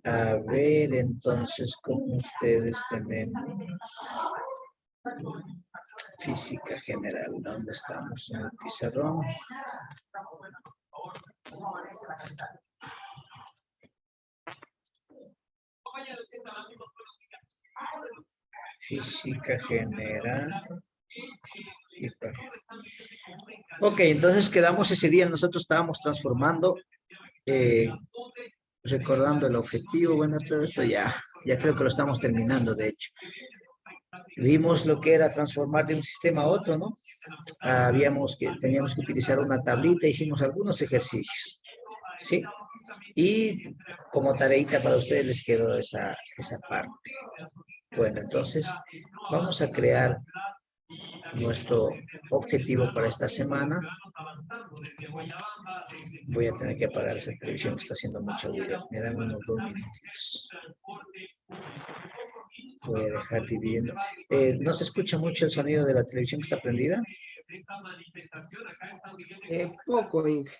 A ver, entonces, con ustedes tenemos física general. ¿Dónde estamos? En el pizarrón. Física general. Ok, entonces quedamos ese día, nosotros estábamos transformando, recordando el objetivo, bueno, todo esto ya creo que lo estamos terminando, de hecho. Vimos lo que era transformar de un sistema a otro, ¿no? Teníamos que utilizar una tablita, hicimos algunos ejercicios, ¿sí? Y como tareita para ustedes les quedó esa parte. Bueno, entonces vamos a crear nuestro objetivo para esta semana. Voy a tener que apagar esa televisión que está haciendo mucho ruido. Me dan unos 2 minutitos. Voy a dejar dividiendo. ¿No se escucha mucho el sonido de la televisión que está prendida? Poco, Inge.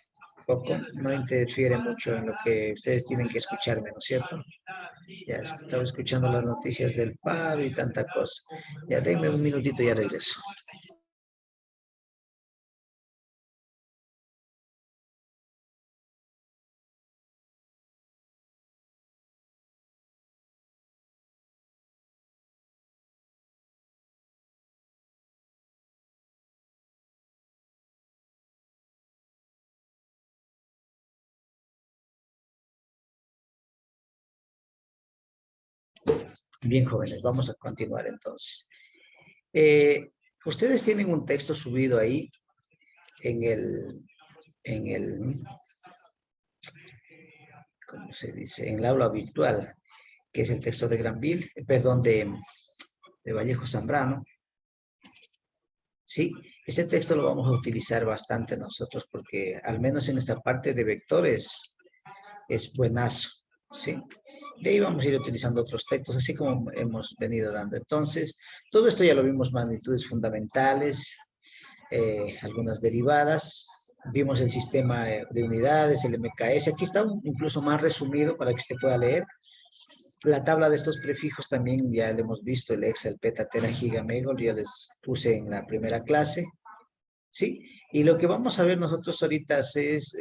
Poco, no interfiere mucho en lo que ustedes tienen que escucharme, ¿no es cierto? Ya estaba escuchando las noticias del paro y tanta cosa. Ya denme un minutito y ya regreso. Bien, jóvenes, vamos a continuar entonces. Ustedes tienen un texto subido ahí en el, ¿cómo se dice? En el aula virtual, que es el texto de Granville, perdón, de Vallejo Zambrano. Sí, este texto lo vamos a utilizar bastante nosotros porque al menos en esta parte de vectores es buenazo, ¿sí? De ahí vamos a ir utilizando otros textos, así como hemos venido dando. Entonces, todo esto ya lo vimos, magnitudes fundamentales, algunas derivadas, vimos el sistema de unidades, el MKS, aquí está incluso más resumido para que usted pueda leer. La tabla de estos prefijos también ya lo hemos visto, el hexa, el peta, tera, giga, megol, ya les puse en la primera clase, ¿sí? Y lo que vamos a ver nosotros ahorita es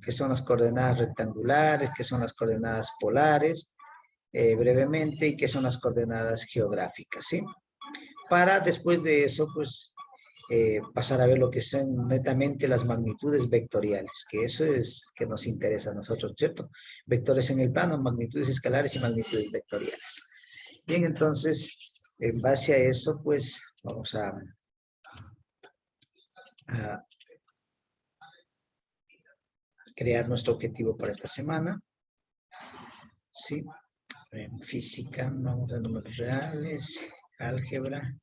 qué son las coordenadas rectangulares, qué son las coordenadas polares, brevemente, y qué son las coordenadas geográficas, ¿sí? Para después de eso, pues, pasar a ver lo que son netamente las magnitudes vectoriales, que eso es que nos interesa a nosotros, ¿cierto? Vectores en el plano, magnitudes escalares y magnitudes vectoriales. Bien, entonces, en base a eso, pues, vamos a crear nuestro objetivo para esta semana. Sí, en física, vamos a números reales, álgebra,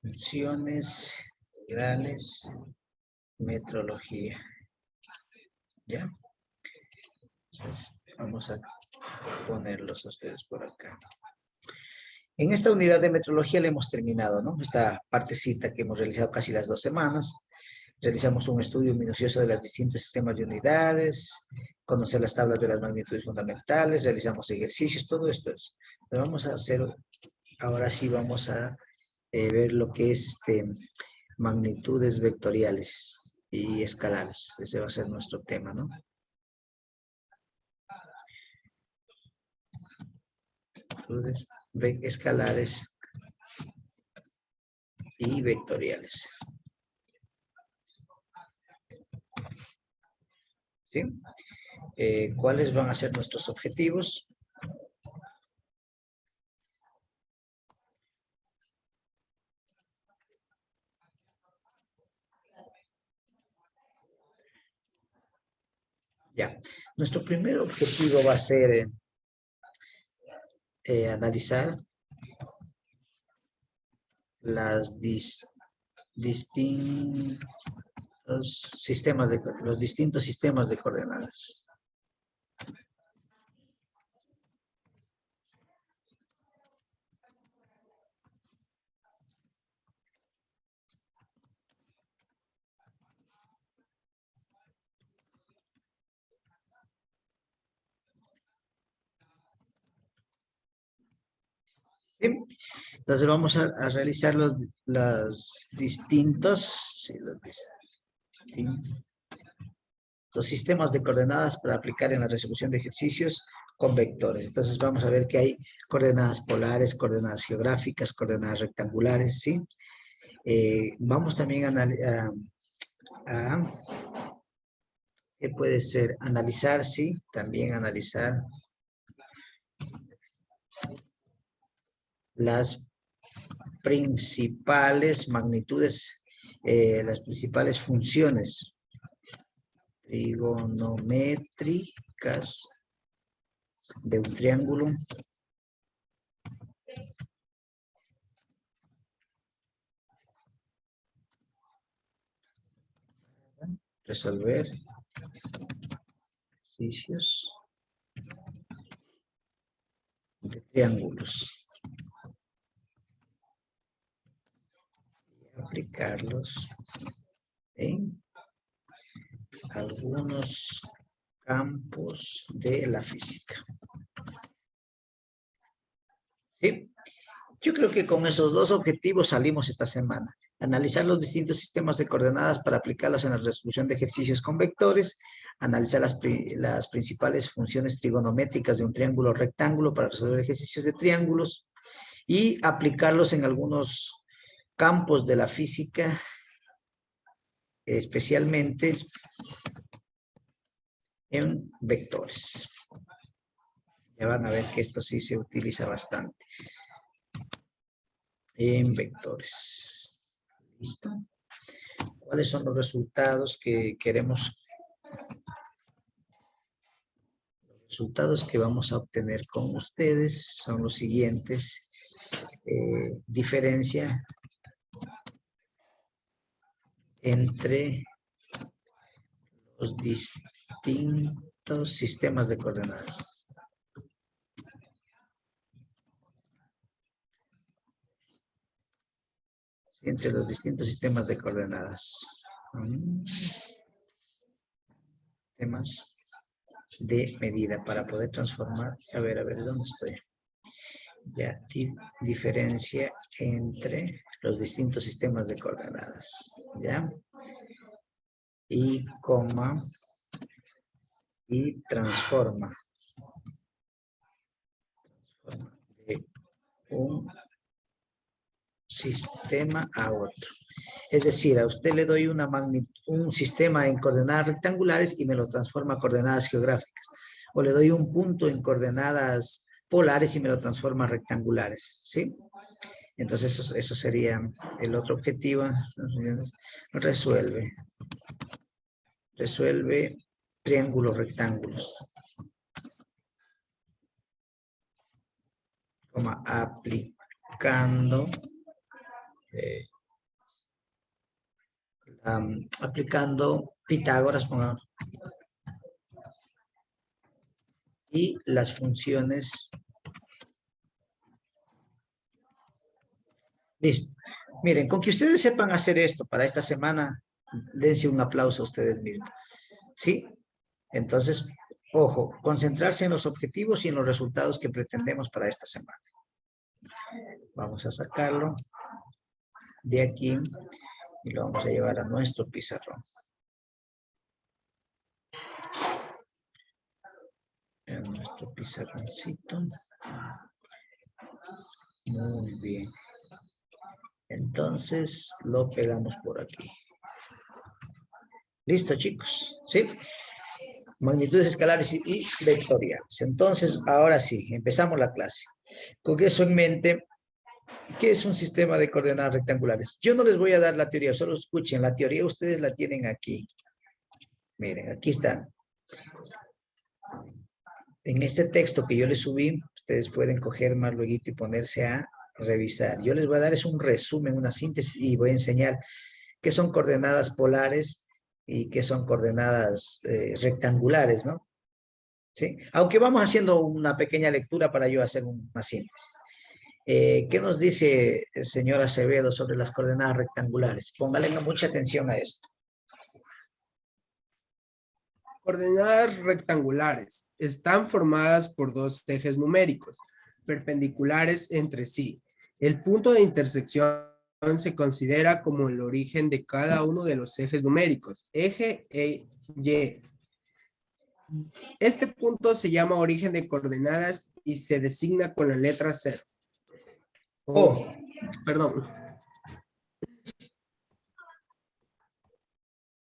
funciones, integrales, metrología. ¿Ya? Entonces, vamos a ponerlos a ustedes por acá. En esta unidad de metrología le hemos terminado, ¿no? Esta partecita que hemos realizado casi las 2 semanas. Realizamos un estudio minucioso de los distintos sistemas de unidades, conocer las tablas de las magnitudes fundamentales, realizamos ejercicios, todo esto es. Pero vamos a hacer, ahora sí vamos a ver lo que es magnitudes vectoriales y escalares. Ese va a ser nuestro tema, ¿no? Magnitudes escalares y vectoriales. ¿Sí? ¿Cuáles van a ser nuestros objetivos? Ya, nuestro primer objetivo va a ser analizar las los distintos sistemas de coordenadas. ¿Sí? Entonces vamos a realizar los distintos, sí, los sistemas de coordenadas para aplicar en la resolución de ejercicios con vectores. Entonces vamos a ver que hay coordenadas polares, coordenadas geográficas, coordenadas rectangulares, ¿sí? Vamos también ¿qué puede ser? Analizar, sí, también analizar las principales magnitudes, las principales funciones trigonométricas de un triángulo resolver ejercicios de triángulos y aplicarlos en algunos campos de la física. ¿Sí? Yo creo que con esos dos objetivos salimos esta semana. Analizar los distintos sistemas de coordenadas para aplicarlos en la resolución de ejercicios con vectores, analizar las principales funciones trigonométricas de un triángulo rectángulo para resolver ejercicios de triángulos y aplicarlos en algunos campos de la física, especialmente en vectores. Ya van a ver que esto sí se utiliza bastante. En vectores. ¿Listo? ¿Cuáles son los resultados que queremos? Los resultados que vamos a obtener con ustedes son los siguientes. Diferencia entre los distintos sistemas de coordenadas. Entre los distintos sistemas de coordenadas. Sistemas de medida para poder transformar. A ver, ¿dónde estoy? Ya, diferencia entre los distintos sistemas de coordenadas. ¿Ya? Y coma. Y transforma. De un sistema a otro. Es decir, a usted le doy un sistema en coordenadas rectangulares y me lo transforma a coordenadas geográficas. O le doy un punto en coordenadas polares y me lo transforma a rectangulares, ¿sí? Entonces eso sería el otro objetivo. Resuelve triángulos rectángulos. Como aplicando Pitágoras, pongamos, y las funciones. Listo. Miren, con que ustedes sepan hacer esto para esta semana, dense un aplauso a ustedes mismos. ¿Sí? Entonces, ojo, concentrarse en los objetivos y en los resultados que pretendemos para esta semana. Vamos a sacarlo de aquí y lo vamos a llevar a nuestro pizarrón. En nuestro pizarroncito. Muy bien. Entonces, lo pegamos por aquí. ¿Listo, chicos? ¿Sí? Magnitudes escalares y vectoriales. Entonces, ahora sí, empezamos la clase. Con eso en mente, ¿qué es un sistema de coordenadas rectangulares? Yo no les voy a dar la teoría, solo escuchen. La teoría ustedes la tienen aquí. Miren, aquí está. En este texto que yo les subí, ustedes pueden coger más luego y ponerse a revisar. Yo les voy a dar es un resumen, una síntesis y voy a enseñar qué son coordenadas polares y qué son coordenadas rectangulares, ¿no? ¿Sí? Aunque vamos haciendo una pequeña lectura para yo hacer una síntesis. ¿Qué nos dice el señor Acevedo sobre las coordenadas rectangulares? Póngale mucha atención a esto. Coordenadas rectangulares están formadas por dos ejes numéricos. perpendiculares entre sí. El punto de intersección se considera como el origen de cada uno de los ejes numéricos, eje e y. Este punto se llama origen de coordenadas y se designa con la letra 0. Oh, Perdón.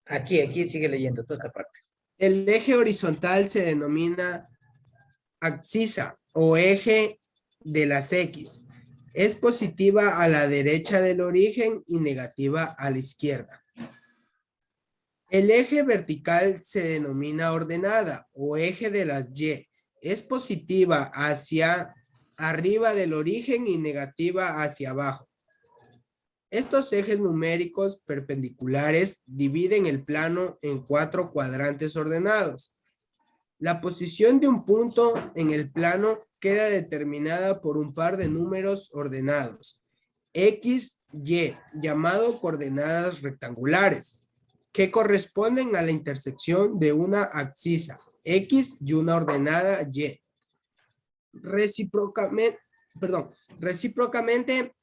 aquí sigue leyendo toda esta parte. El eje horizontal se denomina abscisa o eje de las X. Es positiva a la derecha del origen y negativa a la izquierda. El eje vertical se denomina ordenada o eje de las Y. Es positiva hacia arriba del origen y negativa hacia abajo. Estos ejes numéricos perpendiculares dividen el plano en 4 cuadrantes ordenados. La posición de un punto en el plano queda determinada por un par de números ordenados, X, Y, llamado coordenadas rectangulares, que corresponden a la intersección de una abscisa, X, y una ordenada Y. Recíprocamente,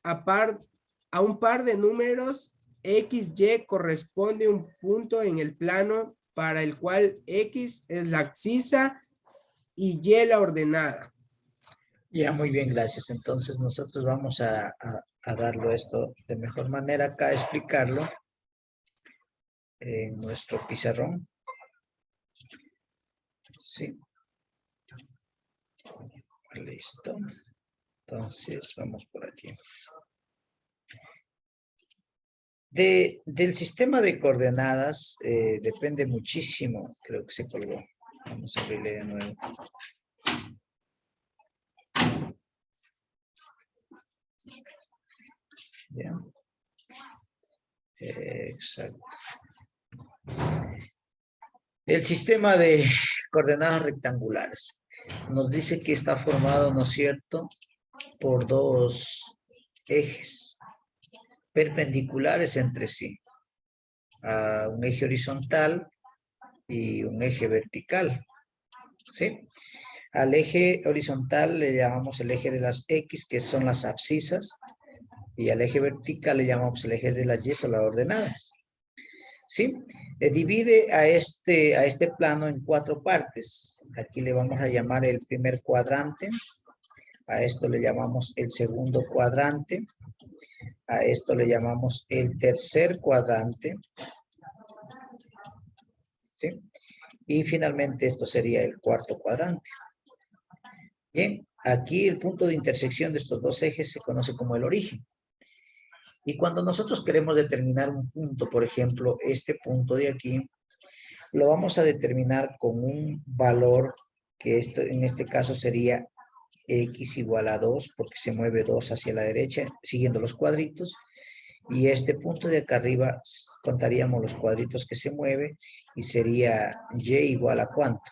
a un par de números X, Y corresponde un punto en el plano para el cual X es la abscisa y Y la ordenada. Ya, muy bien, gracias. Entonces nosotros vamos a darlo esto de mejor manera acá, explicarlo en nuestro pizarrón. Sí. Listo. Entonces vamos por aquí. Del sistema de coordenadas depende muchísimo. Creo que se colgó. Vamos a abrirle de nuevo. Ya. Exacto. El sistema de coordenadas rectangulares nos dice que está formado, ¿no es cierto?, por dos ejes perpendiculares entre sí. Un eje horizontal y un eje vertical. ¿Sí? Al eje horizontal le llamamos el eje de las X, que son las abscisas, y al eje vertical le llamamos el eje de las Y, son las ordenadas. ¿Sí? Divide a este plano en 4 partes. Aquí le vamos a llamar el primer cuadrante. A esto le llamamos el segundo cuadrante. A esto le llamamos el tercer cuadrante. ¿Sí? Y finalmente esto sería el cuarto cuadrante. Bien, aquí el punto de intersección de estos dos ejes se conoce como el origen. Y cuando nosotros queremos determinar un punto, por ejemplo, este punto de aquí, lo vamos a determinar con un valor que en este caso sería X igual a 2, porque se mueve 2 hacia la derecha, siguiendo los cuadritos. Y este punto de acá arriba, contaríamos los cuadritos que se mueve y sería Y igual a ¿cuánto?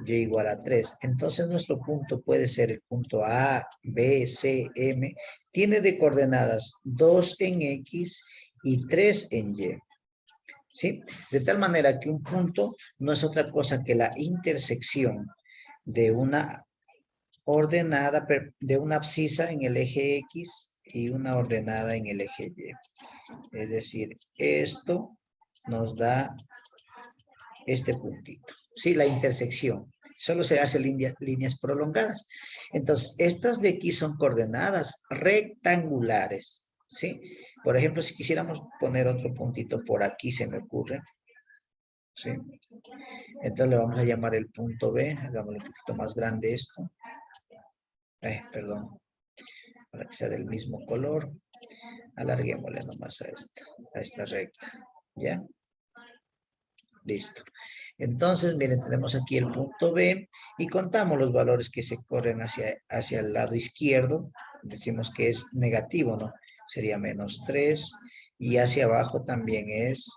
Y igual a 3. Entonces nuestro punto puede ser el punto A, B, C, M. Tiene de coordenadas 2 en X y 3 en Y. ¿Sí? De tal manera que un punto no es otra cosa que la intersección de una ordenada, de una abscisa en el eje X y una ordenada en el eje Y. Es decir, esto nos da este puntito. Sí, la intersección. Solo se hace líneas prolongadas. Entonces, estas de aquí son coordenadas rectangulares. ¿Sí? Por ejemplo, si quisiéramos poner otro puntito por aquí, se me ocurre. ¿Sí? Entonces le vamos a llamar el punto B. Hagámosle un poquito más grande esto. Perdón. Para que sea del mismo color. Alarguémosle nomás a esta recta. ¿Ya? Listo. Entonces, miren, tenemos aquí el punto B y contamos los valores que se corren hacia el lado izquierdo. Decimos que es negativo, ¿no? Sería menos 3 y hacia abajo también es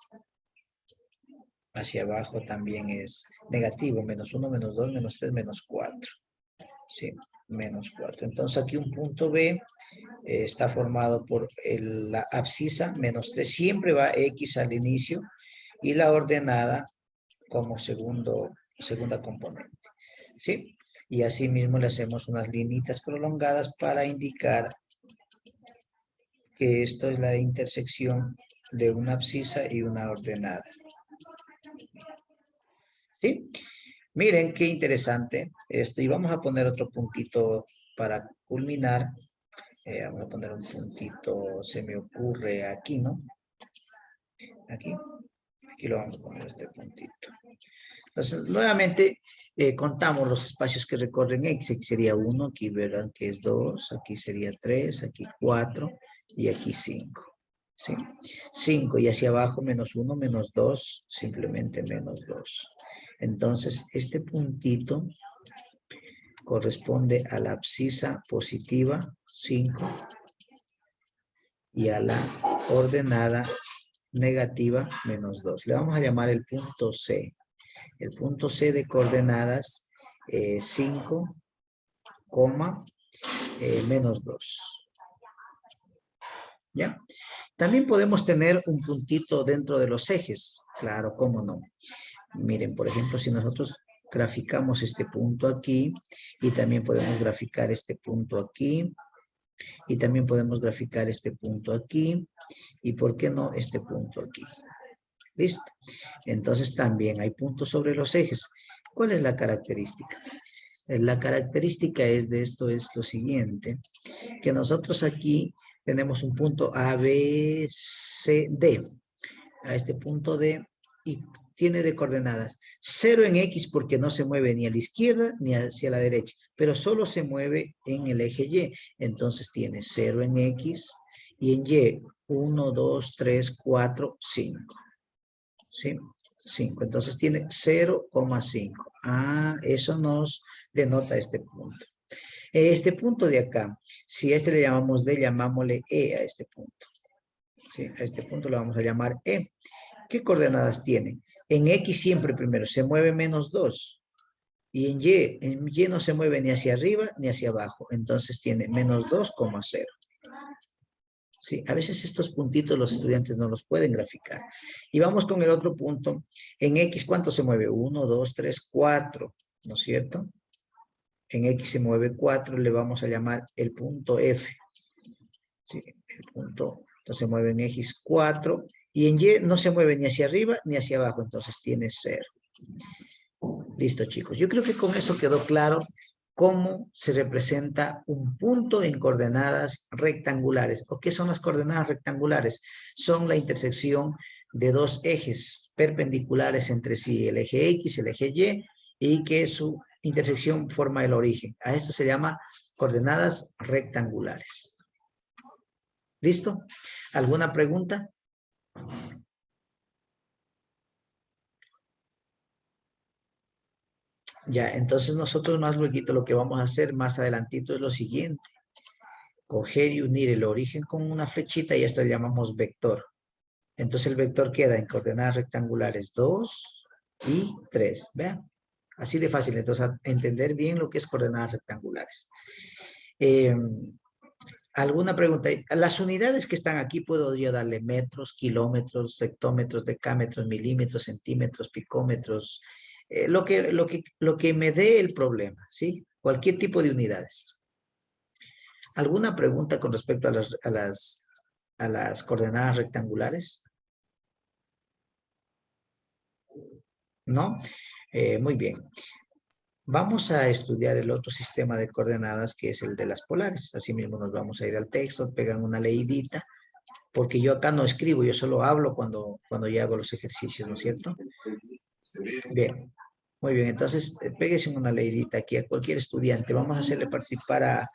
negativo, menos 1, menos 2, menos 3, menos 4. Sí, menos 4. Entonces aquí un punto B está formado por la abscisa, menos 3. Siempre va X al inicio y la ordenada como segunda componente. ¿Sí? Y así mismo le hacemos unas linitas prolongadas para indicar que esto es la intersección de una abscisa y una ordenada. ¿Sí? Miren qué interesante esto. Y vamos a poner otro puntito para culminar. Vamos a poner un puntito, se me ocurre aquí, ¿no? Aquí lo vamos a poner este puntito. Entonces, nuevamente, contamos los espacios que recorren X. Aquí sería 1, aquí verán que es 2, aquí sería 3, aquí 4 y aquí 5. ¿Sí? 5 y hacia abajo menos 1, menos 2, simplemente menos 2. Entonces, este puntito corresponde a la abscisa positiva 5 y a la ordenada negativa menos 2. Le vamos a llamar el punto C. El punto C de coordenadas 5, menos 2. ¿Ya? También podemos tener un puntito dentro de los ejes. Claro, cómo no. Miren, por ejemplo, si nosotros graficamos este punto aquí y también podemos graficar este punto aquí y también podemos graficar este punto aquí y, ¿por qué no, este punto aquí? ¿Listo? Entonces también hay puntos sobre los ejes. ¿Cuál es la característica? La característica de esto es lo siguiente, que nosotros aquí tenemos un punto A, B, C, D. A este punto D y tiene de coordenadas 0 en X porque no se mueve ni a la izquierda ni hacia la derecha, pero solo se mueve en el eje Y. Entonces tiene 0 en X y en Y 1, 2, 3, 4, 5. ¿Sí? 5. Entonces tiene 0,5. Ah, eso nos denota este punto. Este punto de acá, si a este le llamamos D, llamámosle E a este punto. ¿Sí? A este punto le vamos a llamar E. ¿Qué coordenadas tiene? En X siempre primero se mueve menos 2. Y en Y no se mueve ni hacia arriba ni hacia abajo. Entonces tiene menos 2,0. Sí, a veces estos puntitos los estudiantes no los pueden graficar. Y vamos con el otro punto. En X, ¿cuánto se mueve? 1, 2, 3, 4, ¿no es cierto? En X se mueve 4, le vamos a llamar el punto F. Sí, el punto, entonces se mueve en X 4, y en Y no se mueve ni hacia arriba ni hacia abajo, entonces tiene 0. Listo, chicos. Yo creo que con eso quedó claro cómo se representa un punto en coordenadas rectangulares. ¿O qué son las coordenadas rectangulares? Son la intersección de dos ejes perpendiculares entre sí, el eje X, el eje y que su intersección forma el origen. A esto se llama coordenadas rectangulares. ¿Listo? ¿Alguna pregunta? Ya, entonces nosotros más luego lo que vamos a hacer más adelantito es lo siguiente. Coger y unir el origen con una flechita y esto le llamamos vector. Entonces el vector queda en coordenadas rectangulares 2 y 3. Vean, así de fácil. Entonces, a entender bien lo que es coordenadas rectangulares. ¿Alguna pregunta? Las unidades que están aquí puedo yo darle metros, kilómetros, hectómetros, decámetros, milímetros, centímetros, picómetros, lo que me dé el problema, ¿sí? Cualquier tipo de unidades. ¿Alguna pregunta con respecto a las coordenadas rectangulares? ¿No? Muy bien. Vamos a estudiar el otro sistema de coordenadas que es el de las polares. Asimismo nos vamos a ir al texto, pegan una leidita, porque yo acá no escribo, yo solo hablo cuando ya hago los ejercicios, ¿no es cierto? Bien, muy bien. Entonces, péguese una leidita aquí a cualquier estudiante. Vamos a hacerle participar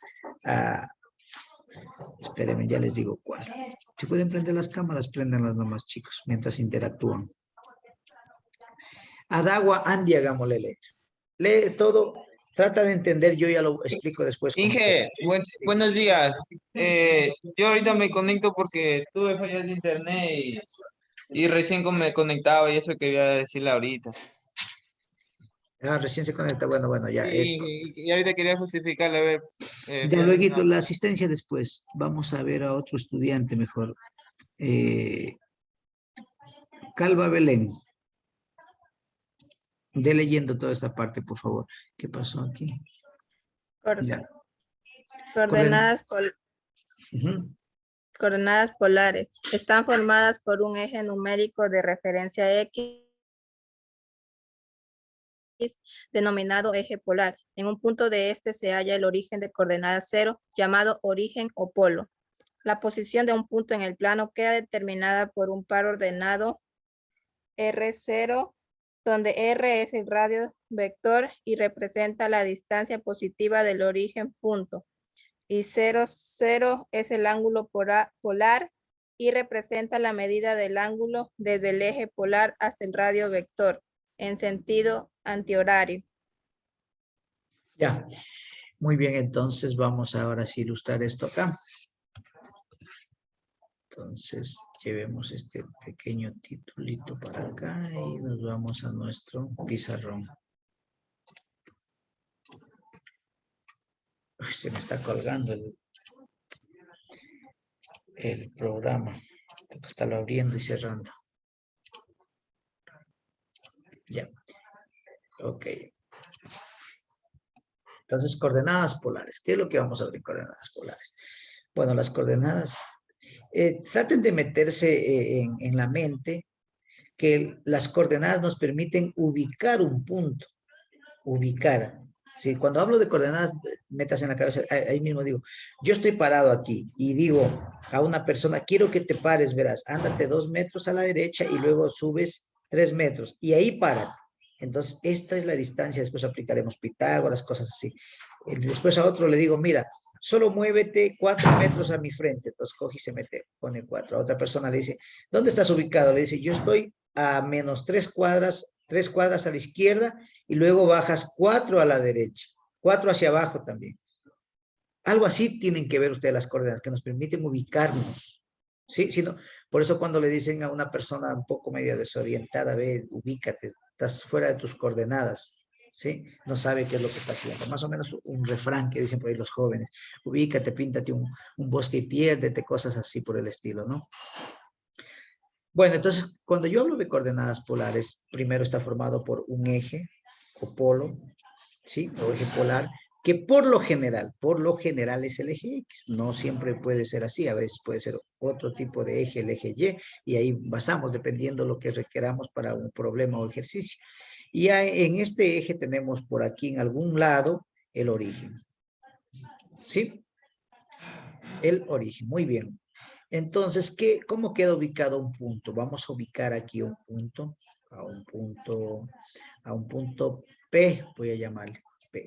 espérenme, ya les digo cuál. Si pueden prender las cámaras, préndanlas nomás, chicos, mientras interactúan. Adagua, Andy, hagámosle leer. Lee todo, trata de entender, yo ya lo explico después. Inge, buenos días. Yo ahorita me conecto porque tuve fallas de internet y recién me conectaba y eso quería decirle ahorita. Ah, recién se conecta, bueno, ya. Y ahorita quería justificarle, a ver. Ya luego, la asistencia después. Vamos a ver a otro estudiante mejor. Calva Belén. De leyendo toda esta parte, por favor. ¿Qué pasó aquí? Ya. Ujú. Coordenadas polares. Están formadas por un eje numérico de referencia X denominado eje polar. En un punto de este se halla el origen de coordenada 0, llamado origen o polo. La posición de un punto en el plano queda determinada por un par ordenado R0, donde R es el radio vector y representa la distancia positiva del origen punto. Y 0, 0 es el ángulo polar y representa la medida del ángulo desde el eje polar hasta el radio vector en sentido antihorario. Ya, muy bien, entonces vamos ahora sí a ilustrar esto acá. Entonces, llevemos este pequeño titulito para acá y nos vamos a nuestro pizarrón. Uy, se me está colgando el programa. Tengo que estarlo abriendo y cerrando. Ya. Ok. Entonces, coordenadas polares. ¿Qué es lo que vamos a ver en coordenadas polares? Bueno, las coordenadas, traten de meterse en la mente que las coordenadas nos permiten ubicar un punto. Ubicar. ¿Sí? Cuando hablo de coordenadas, metas en la cabeza, ahí mismo digo, yo estoy parado aquí y digo a una persona, quiero que te pares, verás, ándate 2 metros a la derecha y luego subes 3 metros y ahí párate. Entonces, esta es la distancia, después aplicaremos Pitágoras, cosas así. Después a otro le digo, mira, solo muévete 4 metros a mi frente. Entonces coge y se mete, pone 4. A otra persona le dice, ¿dónde estás ubicado? Le dice, yo estoy a menos 3 cuadras a la izquierda y luego bajas 4 a la derecha, 4 hacia abajo también. Algo así tienen que ver ustedes las coordenadas, que nos permiten ubicarnos. ¿Sí? Si no, por eso cuando le dicen a una persona un poco media desorientada, ve, ubícate, estás fuera de tus coordenadas, ¿sí? No sabe qué es lo que está haciendo. Más o menos un refrán que dicen por ahí los jóvenes, ubícate, píntate un bosque y piérdete, cosas así por el estilo, ¿no? Bueno, entonces, cuando yo hablo de coordenadas polares, primero está formado por un eje o polo, ¿sí? O eje polar, que por lo general es el eje X. No siempre puede ser así, a veces puede ser otro tipo de eje, el eje Y, y ahí basamos dependiendo lo que requeramos para un problema o ejercicio. Y en este eje tenemos por aquí en algún lado el origen. ¿Sí? El origen, muy bien. Entonces, ¿cómo queda ubicado un punto? Vamos a ubicar aquí un punto, a un punto P, voy a llamarle P.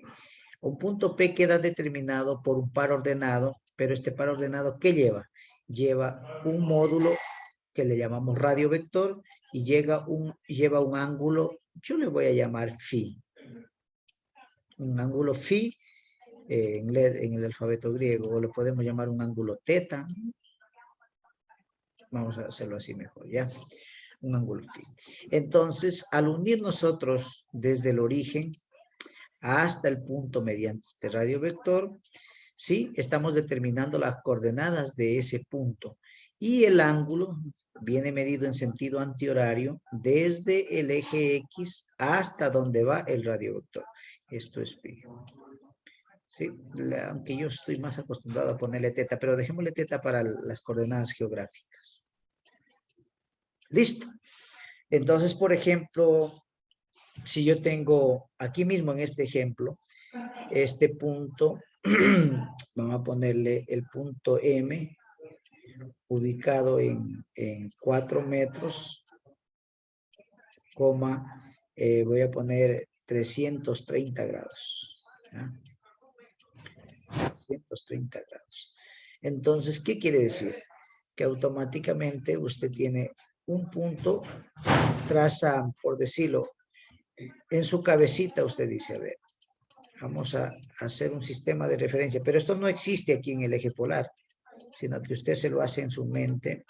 Un punto P queda determinado por un par ordenado, pero este par ordenado, ¿qué lleva? Lleva un módulo que le llamamos radio vector y lleva un ángulo, yo le voy a llamar phi. Un ángulo phi en el alfabeto griego, o le podemos llamar un ángulo teta. Vamos a hacerlo así mejor, ¿ya? Un ángulo phi. Entonces, al unir nosotros desde el origen hasta el punto mediante este radio vector, ¿sí? Estamos determinando las coordenadas de ese punto. Y el ángulo viene medido en sentido antihorario desde el eje X hasta donde va el radio vector. Esto es pi. ¿Sí? Aunque yo estoy más acostumbrado a ponerle teta, pero dejémosle teta para las coordenadas geográficas. Listo. Entonces, por ejemplo, si yo tengo aquí mismo en este ejemplo, este punto, vamos a ponerle el punto M, ubicado en 4 metros, coma, voy a poner 330 grados. ¿Ya? 330 grados. Entonces, ¿qué quiere decir? Que automáticamente usted tiene un punto, traza, por decirlo, en su cabecita usted dice, a ver, vamos a hacer un sistema de referencia, pero esto no existe aquí en el eje polar, sino que usted se lo hace en su mente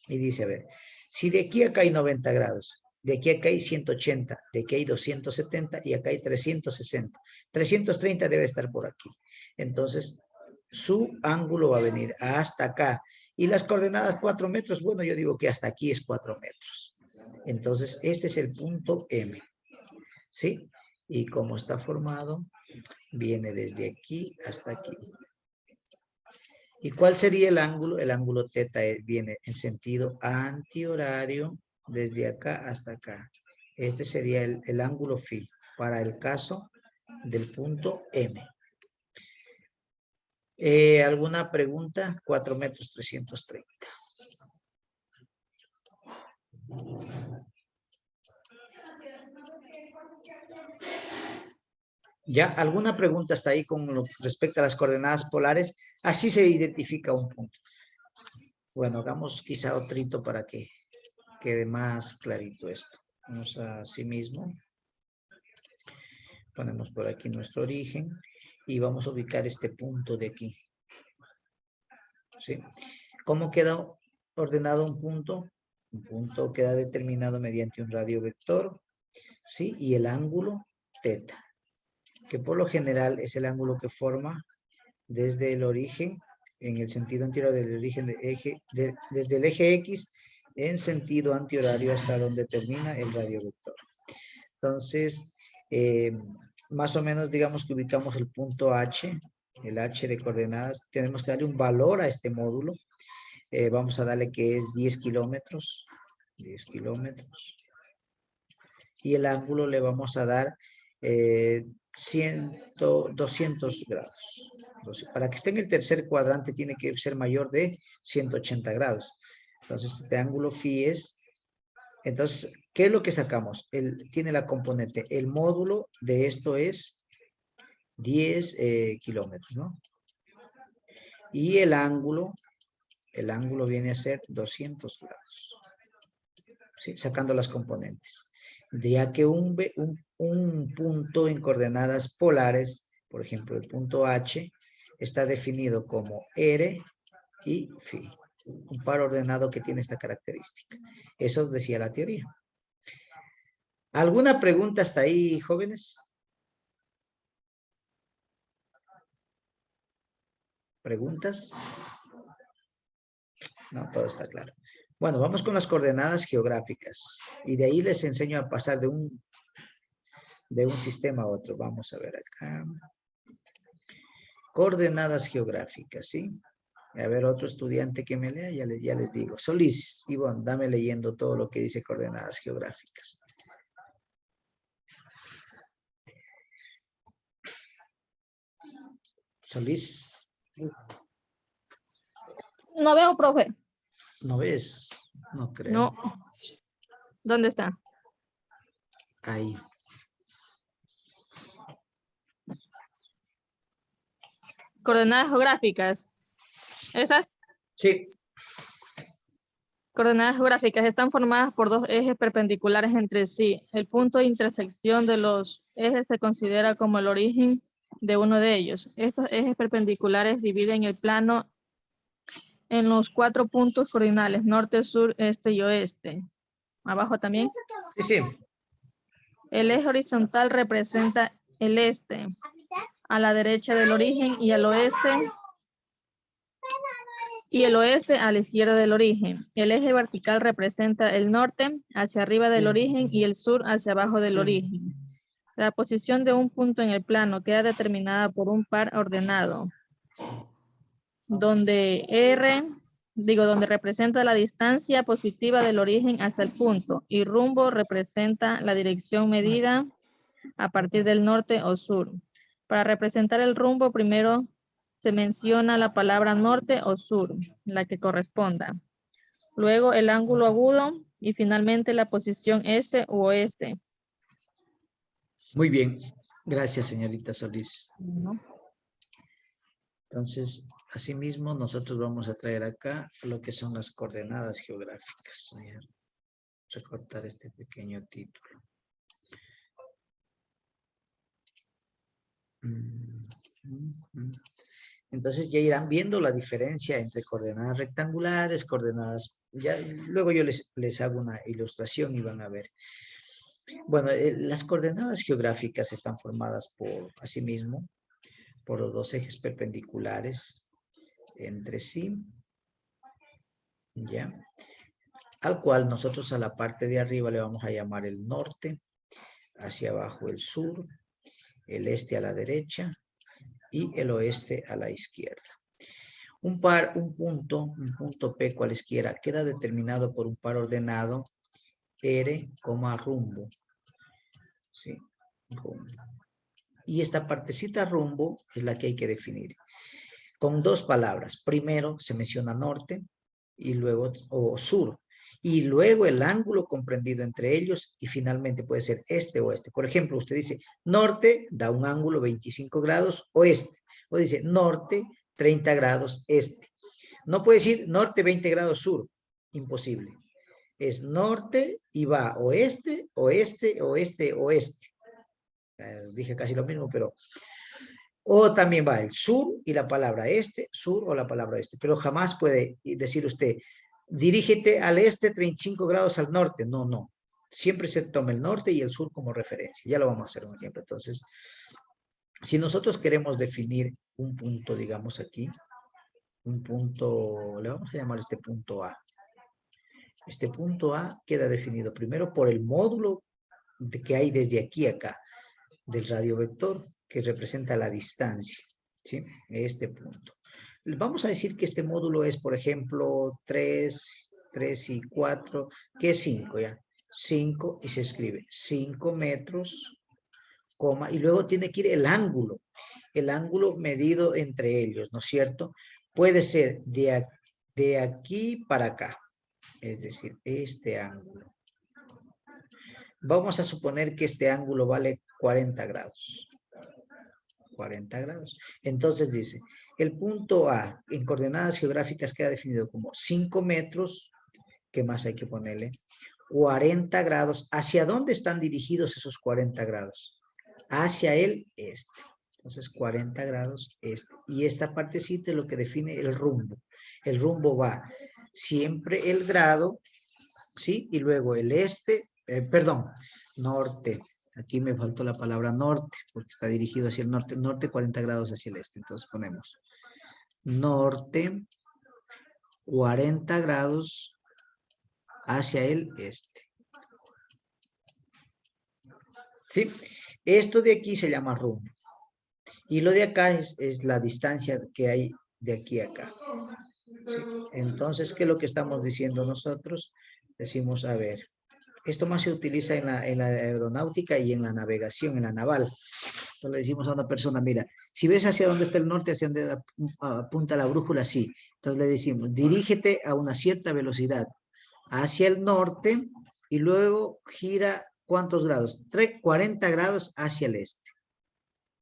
y dice, a ver, si de aquí a acá hay 90 grados, de aquí a acá hay 180, de aquí hay 270 y acá hay 360. 330 debe estar por aquí. Entonces, su ángulo va a venir hasta acá. Y las coordenadas 4 metros, bueno, yo digo que hasta aquí es 4 metros. Entonces, este es el punto M. ¿Sí? Y como está formado, Viene desde aquí hasta aquí. ¿Y cuál sería el ángulo? El ángulo teta viene en sentido antihorario desde acá hasta acá. Este sería el ángulo phi para el caso del punto M. ¿Alguna pregunta? 4 metros 330. ¿Ya? ¿Alguna pregunta hasta ahí con respecto a las coordenadas polares? Así se identifica un punto. Bueno, hagamos quizá otrito para que quede más clarito esto. Vamos a sí mismo. Ponemos por aquí nuestro origen y vamos a ubicar este punto de aquí. ¿Sí? ¿Cómo queda ordenado un punto? Un punto queda determinado mediante un radio vector, ¿sí? Y el ángulo teta, que por lo general es el ángulo que forma desde el origen, en el sentido anterior del origen desde el eje X, en sentido antihorario hasta donde termina el radio vector. Entonces, más o menos digamos que ubicamos el punto H, el H de coordenadas, tenemos que darle un valor a este módulo. Vamos a darle que es 10 kilómetros. 10 kilómetros. Y el ángulo le vamos a dar 200 grados. Entonces, para que esté en el tercer cuadrante tiene que ser mayor de 180 grados. Entonces, este ángulo phi es... Entonces, ¿qué es lo que sacamos? Tiene la componente. El módulo de esto es 10 kilómetros, ¿no? Y el ángulo viene a ser 200 grados. ¿Sí? Sacando las componentes. Ya que un punto en coordenadas polares, por ejemplo, el punto H, está definido como R y phi. Un par ordenado que tiene esta característica. Eso decía la teoría. ¿Alguna pregunta hasta ahí, jóvenes? ¿Preguntas? No, todo está claro. Bueno, vamos con las coordenadas geográficas. Y de ahí les enseño a pasar de un sistema a otro. Vamos a ver acá. Coordenadas geográficas, ¿sí? A ver, otro estudiante que me lea, ya les digo. Solís, Ivonne, dame leyendo todo lo que dice coordenadas geográficas. Solís. No veo, profe. ¿No ves? No creo. No. ¿Dónde está? Ahí. Coordenadas geográficas. ¿Esas? Sí. Coordenadas geográficas están formadas por dos ejes perpendiculares entre sí. El punto de intersección de los ejes se considera como el origen de uno de ellos. Estos ejes perpendiculares dividen el plano en los 4 puntos cardinales, norte, sur, este y oeste. Abajo también. Sí, sí. El eje horizontal representa el este, a la derecha del origen, y al oeste, y el oeste a la izquierda del origen. El eje vertical representa el norte hacia arriba del origen y el sur hacia abajo del origen. La posición de un punto en el plano queda determinada por un par ordenado, donde donde representa la distancia positiva del origen hasta el punto, y rumbo representa la dirección medida a partir del norte o sur. Para representar el rumbo, primero se menciona la palabra norte o sur, la que corresponda. Luego el ángulo agudo y finalmente la posición este u oeste. Muy bien. Gracias, señorita Solís. ¿No? Entonces, asimismo, nosotros vamos a traer acá lo que son las coordenadas geográficas. Voy a recortar este pequeño título. Entonces ya irán viendo la diferencia entre coordenadas rectangulares, coordenadas... luego yo les hago una ilustración y van a ver. Bueno, las coordenadas geográficas están formadas asimismo, por los dos ejes perpendiculares entre sí, ¿ya? Al cual nosotros a la parte de arriba le vamos a llamar el norte, hacia abajo el sur, el este a la derecha y el oeste a la izquierda. Un punto P cualesquiera queda determinado por un par ordenado R, rumbo. ¿Sí? Rumbo. Y esta partecita rumbo es la que hay que definir. Con dos palabras. Primero se menciona norte y luego o sur. Y luego el ángulo comprendido entre ellos y finalmente puede ser este o oeste. Por ejemplo, usted dice norte da un ángulo 25 grados oeste. O dice norte 30 grados este. No puede decir norte 20 grados sur. Imposible. Es norte y va oeste, oeste, oeste, oeste. Dije casi lo mismo, pero... O también va el sur y la palabra este, sur o la palabra este. Pero jamás puede decir usted, dirígete al este 35 grados al norte. No, no. Siempre se toma el norte y el sur como referencia. Ya lo vamos a hacer un ejemplo. Entonces, si nosotros queremos definir un punto, digamos aquí, un punto, le vamos a llamar este punto A. Este punto A queda definido primero por el módulo que hay desde aquí a acá, del radiovector, que representa la distancia, ¿sí? Este punto. Vamos a decir que este módulo es, por ejemplo, 3 y 4, que es 5, ¿ya? 5 y se escribe 5 metros, coma, y luego tiene que ir el ángulo medido entre ellos, ¿no es cierto? Puede ser de aquí para acá, es decir, este ángulo. Vamos a suponer que este ángulo vale 40 grados. 40 grados. Entonces dice, el punto A en coordenadas geográficas queda definido como 5 metros, ¿qué más hay que ponerle? 40 grados. ¿Hacia dónde están dirigidos esos 40 grados? Hacia el este. Entonces 40 grados este. Y esta partecita es lo que define el rumbo. El rumbo va siempre el grado, ¿sí? Y luego el este, norte. Aquí me faltó la palabra norte, porque está dirigido hacia el norte. Norte 40 grados hacia el este. Entonces ponemos norte 40 grados hacia el este. ¿Sí? Esto de aquí se llama rumbo. Y lo de acá es la distancia que hay de aquí a acá. ¿Sí? Entonces, ¿qué es lo que estamos diciendo nosotros? Decimos, a ver, esto más se utiliza en la aeronáutica y en la navegación, en la naval. Entonces le decimos a una persona, mira, si ves hacia dónde está el norte, hacia dónde apunta la brújula, sí. Entonces le decimos, dirígete a una cierta velocidad hacia el norte y luego gira, ¿cuántos grados? 40 grados hacia el este.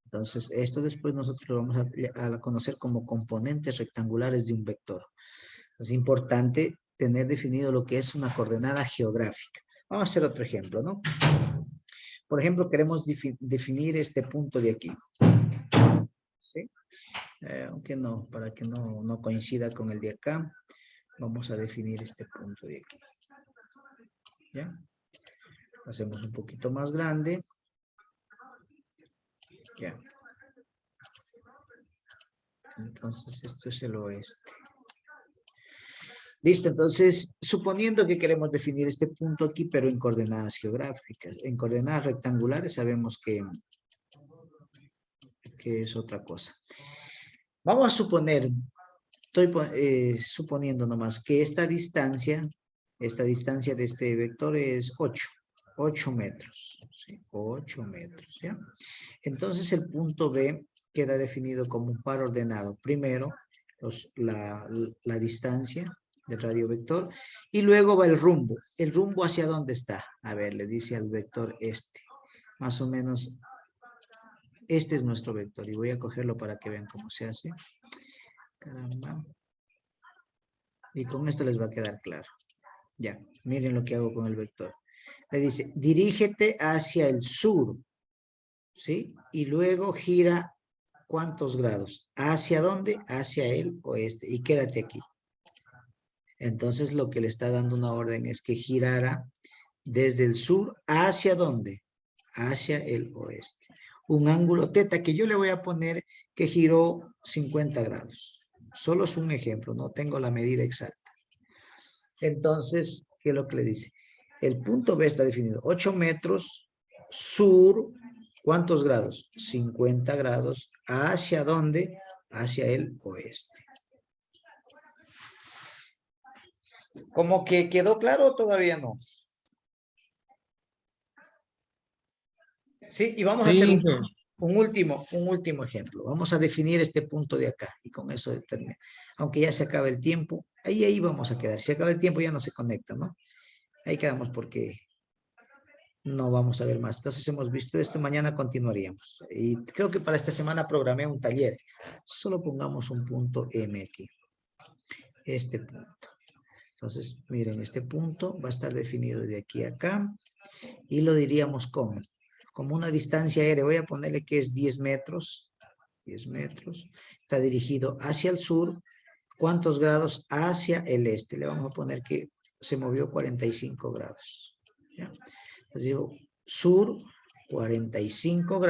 Entonces, esto después nosotros lo vamos a conocer como componentes rectangulares de un vector. Es importante tener definido lo que es una coordenada geográfica. Vamos a hacer otro ejemplo, ¿no? Por ejemplo, queremos definir este punto de aquí. ¿Sí? Aunque no, para que no coincida con el de acá, vamos a definir este punto de aquí. ¿Ya? Hacemos un poquito más grande. Ya. Entonces, esto es el oeste. Listo, entonces, suponiendo que queremos definir este punto aquí, pero en coordenadas geográficas, en coordenadas rectangulares sabemos que es otra cosa. Vamos a suponer, estoy suponiendo nomás que esta distancia de este vector es 8 metros, ¿sí? 8 metros, ¿ya? Entonces el punto B queda definido como un par ordenado. Primero, la distancia del radiovector y luego va el rumbo. ¿El rumbo hacia dónde está? A ver, le dice al vector este. Más o menos, este es nuestro vector y voy a cogerlo para que vean cómo se hace. Caramba. Y con esto les va a quedar claro. Ya, miren lo que hago con el vector. Le dice, dirígete hacia el sur, ¿sí? Y luego gira, ¿cuántos grados? ¿Hacia dónde? Hacia el oeste. Y quédate aquí. Entonces lo que le está dando una orden es que girara desde el sur hacia dónde? Hacia el oeste. Un ángulo teta que yo le voy a poner que giró 50 grados. Solo es un ejemplo, no tengo la medida exacta. Entonces, ¿qué es lo que le dice? El punto B está definido 8 metros sur ¿Cuántos grados? 50 grados. ¿Hacia dónde? Hacia el oeste. ¿Como que quedó claro o todavía no? Sí, y vamos a hacer un último ejemplo. Vamos a definir este punto de acá y con eso determina. Aunque ya se acabe el tiempo, ahí vamos a quedar. Si acaba el tiempo ya no se conecta, ¿no? Ahí quedamos porque no vamos a ver más. Entonces hemos visto esto, mañana continuaríamos. Y creo que para esta semana programé un taller. Solo pongamos un punto M aquí. Este punto. Entonces, miren, este punto va a estar definido de aquí a acá. Y lo diríamos como una distancia aérea. Voy a ponerle que es 10 metros. 10 metros. Está dirigido hacia el sur. ¿Cuántos grados? Hacia el este. Le vamos a poner que se movió 45 grados. ¿Ya? Entonces digo, sur, 45 grados.